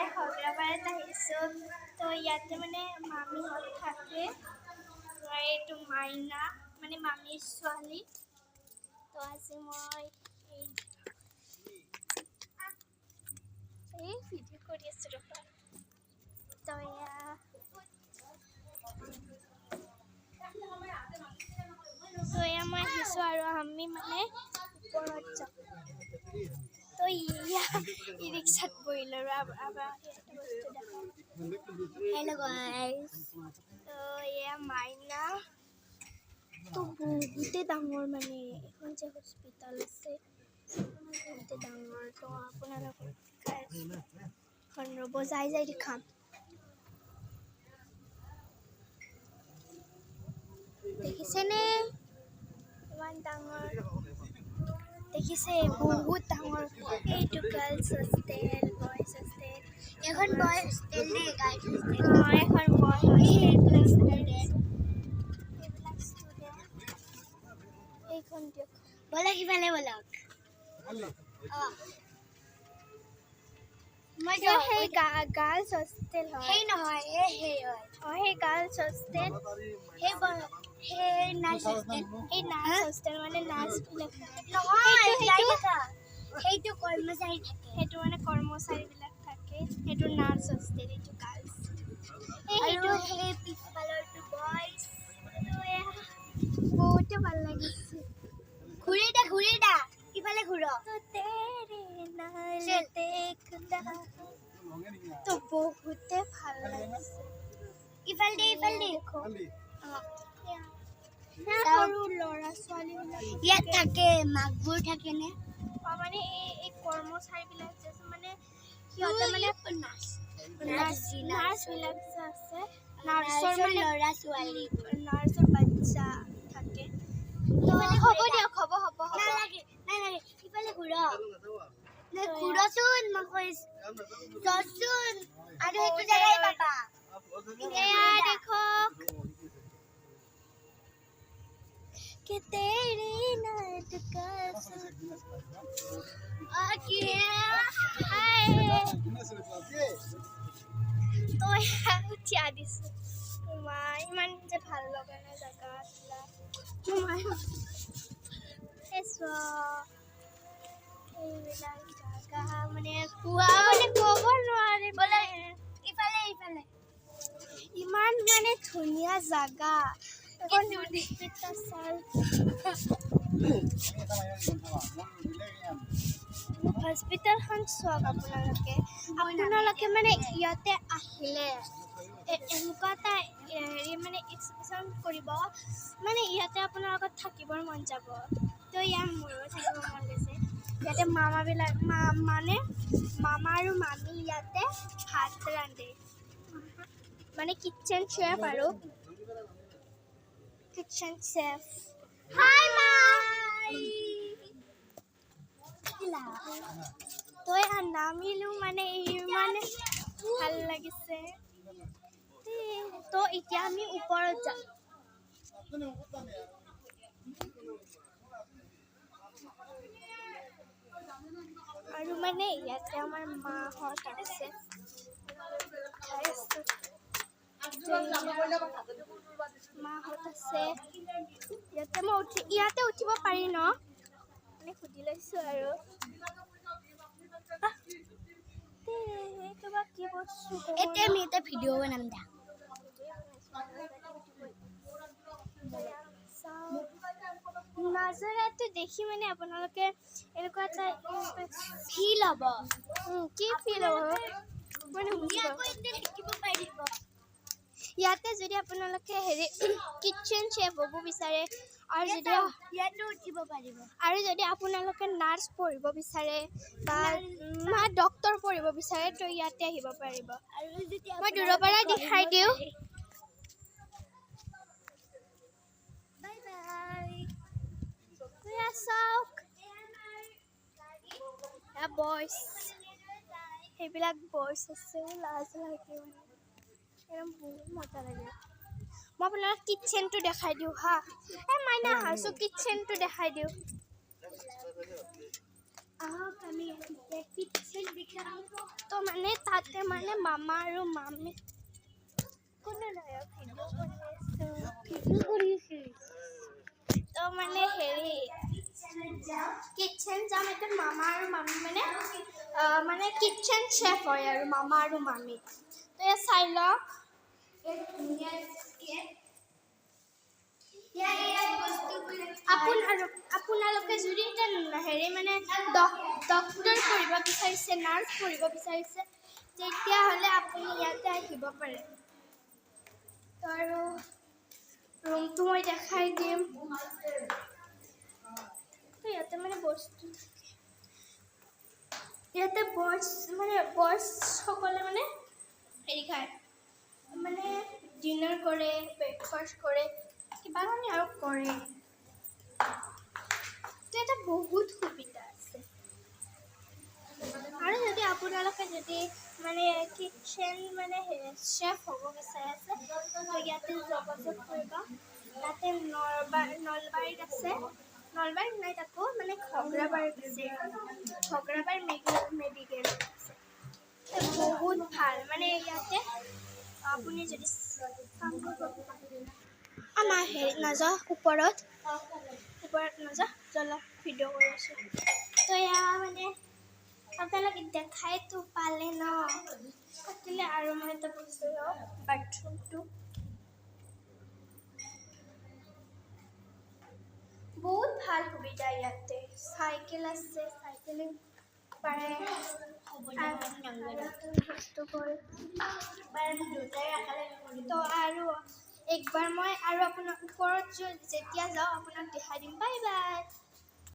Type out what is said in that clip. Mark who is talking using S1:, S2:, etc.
S1: মই হগ্ৰাবাৰীত আহিছোঁ তো ইয়াতে মানে মামীহঁত থাকে এইটো মাইনা মানে মামীৰ ছোৱালী তো আজি মই এই ভিডিঅ' কৰি আছোঁ ৰ'বা তো এয়া মই আহিছোঁ আৰু আমি মানে ওপৰত যাম তো ইয়া ই ৰিক্সাত বহিলোঁ আৰু হেল্ল' গাইজ তো এয়া মাইনা তো বহুতে ডাঙৰ মানে এখন যে হস্পিটেল আছে বহুতে ডাঙৰ তো আপোনালোকক এখন ৰ'ব যাই দেখাম দেখিছেনে ইমান ডাঙৰ দেখিছে বহুত ডাঙৰ এইটো গাৰ্লছ হোষ্টেল বয়জ হোষ্টেল এখন বয়জ হোষ্টেল নে গাৰ্লছ হোষ্টেল এখন বয়জ হোষ্টেল এইবিলাক ষ্টুডেণ্ট এইখন দিয়ক ব'লক ইফালে ব'লক মই সেই গাৰ্লছ হোষ্টেল হয় সেই নহয় সেই হয় সেই গাৰ্লছ হোষ্টেল সেই নাৰ্ছ হোষ্টেল মানে নাৰ্ছবিলাক নহয় সেইটো কৰ্মচাৰী থাকে সেইটো মানে কৰ্মচাৰীবিলাক থাকে সেইটো নাৰ্ছ হোষ্টেল এইটো গাৰ্লছ আৰু সেই পিছফালৰটো বয়জ বহুতে ভাল লাগিছে ঘূৰি দা ইফালে ঘূৰ তো বহুতে ভাল লাগিছে ইফালে সৰু ল'ৰা ছোৱালীবিলাক ইয়াত থাকে মাকবোৰ থাকেনে মানে এই কৰ্মচাৰীবিলাক যে মানে সিহঁতে মানে নাৰ্ছবিলাক যে আছে নাৰ্ছৰ মানে ল'ৰা ছোৱালী নাৰ্ছৰ বাচ্চা থাকে তো হ'ব দিয়ক হ'ব নালাগে ইফালে ঘূৰচোন মই কৈছোন আৰু সেইটো জেগাই পাবা এয়া দেখো कि तेरी नाट का तो उठिया दिছো ইমান যে ভাল লগা নাই জেগাবিলাক এইবিলাক জেগা মানে কোৱা মানে ক'ব নোৱাৰি বোলে ইফালে ইমান মানে ধুনীয়া জেগা হস্পিটেলখন চাওক আপোনালোকে মানে ইয়াতে আহিলে এনেকুৱা এটা হেৰি মানে এক্সপ্ৰেছন কৰিব মানে ইয়াতে আপোনালোকৰ থাকিবৰ মন যাব তো ইয়াত মোৰো থাকিব মন গৈছে ইয়াতে মানে মামা আৰু মামী ইয়াতে ভাত ৰান্ধে মানে কিটচেন চেফ আৰু kitchen chef hi mom তো নামিলো মানে ইমানে ভাল লাগিছে তো এতিয়া আমি ওপৰত যাম আৰু মানে ইয়াতে আমাৰ মাহঁত আছে মাহঁত আছে ইয়াতে উঠিব পাৰি ন মানে সুধি লৈছোঁ আৰু কি বস্তু এতিয়া আমি এটা ভিডিঅ' বনাম দা নাজাৰাটো দেখি মানে আপোনালোকে এনেকুৱা এটা ফিল হ'ব কি ফিল হ'ব মানে শিকিব পাৰিব ইয়াতে যদি আপোনালোকে হেৰি কিটচেন চেফ হ'ব বিচাৰে আৰু যদি ইয়াতো উঠিব পাৰিব আৰু যদি আপোনালোকে নাৰ্ছ পঢ়িব বিচাৰে বা ডক্টৰ পঢ়িব বিচাৰে তো ইয়াতে আহিব পাৰিব আৰু যদি মই দূৰৰ পৰা দেখাই দিওঁ বাই চাওক বয়জ সেইবিলাক বয়জ আছে লাজ লাগে একদম বহুত মজা লাগে মই আপোনাক কিটচেনটো দেখাই দিওঁ হা মাইনা হাঁচো কিটচেনটো দেখাই দিওঁ আহক আমি কিটচেন দেখাম তো মানে তাতে মানে মামা আৰু মামী কোনো নাই ভিডিঅ' কৰি আছোঁ তো মানে হেৰি কিটচেন যাম এতিয়া মামা আৰু মামী মানে কিটচেন চেফ হয় আৰু মামা আৰু মামী তো এয়া চাই লওক আপোনালোকে যদি হেৰি মানে ডক্টৰ পঢ়িব বিচাৰিছে নাৰ্ছ পঢ়িব বিচাৰিছে তেতিয়াহ'লে আপুনি ইয়াতে আহিব পাৰে তো আৰু ৰুমটো মই দেখাই দিম তো ইয়াতে মানে বস্তু ইয়াতে বয়সকলে মানে হেৰি খায় মানে ডিনাৰ কৰে ব্ৰেকফাষ্ট কৰে কিবা মানে আৰু কৰে তো এটা বহুত সুবিধা আছে আৰু যদি আপোনালোকে যদি মানে কিটচেন মানে চেফ হ'ব বিচাৰিছে তো ইয়াতে যোগাযোগ কৰিব তাতে নলবাৰীত আছে নলবাৰীত নাই তাকো মানে ঘগ্ৰাবাৰীত আছে ঘগ্ৰাবাৰী মেডিকেল আছে বহুত ভাল মানে ইয়াতে আপুনি যদি আমাৰ হেৰি নাযাওঁ ওপৰত নাযাওঁ জলক ভিডিঅ' কৰি আছোঁ তো এয়া মানে আপোনালোকে দেখাইতো পালে ন থাকিলে আৰু মই এটা বস্তু লওঁ বাথৰুমটো বহুত ভাল সুবিধা ইয়াতে চাইকেল আছে চাইকেলিং পাৰে বস্তুবোৰ তো আৰু একবাৰ মই আৰু আপোনাৰ ওপৰত যেতিয়া যাওঁ আপোনাক দেখাই দিম বাই বাই